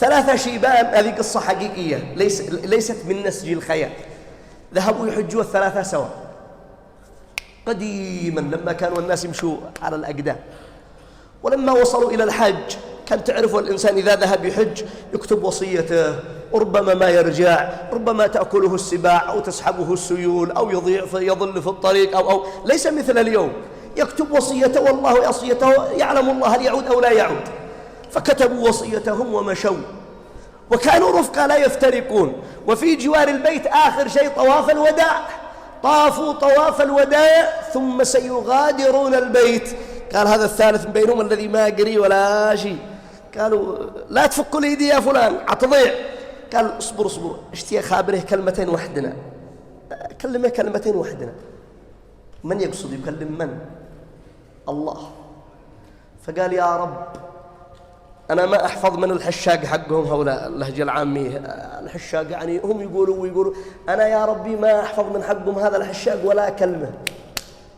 3 شيبان، هذه قصة حقيقية ليست من نسج الخيال، ذهبوا يحجوا ال3 سوا قديما لما كانوا الناس يمشوا على الأقدام. ولما وصلوا إلى الحج كان تعرفوا الإنسان إذا ذهب يحج يكتب وصيته، وربما ما يرجع، ربما تأكله السباع أو تسحبه السيول أو يضيع يضل في الطريق أو ليس مثل اليوم يكتب وصيته والله وصيته يعلم الله هل يعود أو لا يعود. فكتبوا وصيتهم ومشوا، وكانوا رفقا لا يفترقون. وفي جوار البيت آخر شيء طواف الوداع، طافوا طواف الوداع ثم سيغادرون البيت. قال هذا الثالث بينهم الذي ما قري ولا شيء، قالوا لا تفك لي يدي يا فلان عتضيع. قال اصبر اشتي خابره كلمتين وحدنا، كلمه كلمتين وحدنا. من يقصد يكلم من؟ الله. فقال يا رب أنا ما أحفظ من الحشاق حقهم هؤلاء اللهجة العامية، الحشاق يعني هم يقولوا أنا يا ربي ما أحفظ من حقهم هذا الحشاق ولا كلمة،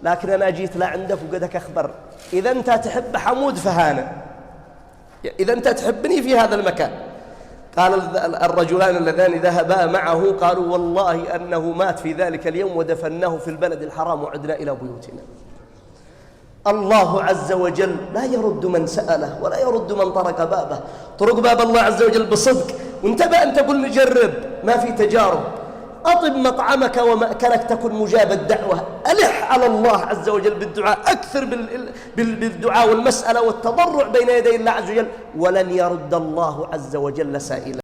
لكن أنا جيت لعندك وقدك أخبر إذا أنت تحب حمود فهانا، إذا أنت تحبني في هذا المكان. قال الرجلان اللذان ذهبا معه قالوا والله أنه مات في ذلك اليوم ودفناه في البلد الحرام وعدنا إلى بيوتنا. الله عز وجل لا يرد من سأله ولا يرد من طرق بابه. طرق باب الله عز وجل بصدق، وانتبه أن تقول نجرب، ما في تجارب. أطب مطعمك ومأكلك تكن مجاب الدعوة، ألح على الله عز وجل بالدعاء، أكثر بالدعاء والمسألة والتضرع بين يدي الله عز وجل، ولن يرد الله عز وجل سائلا.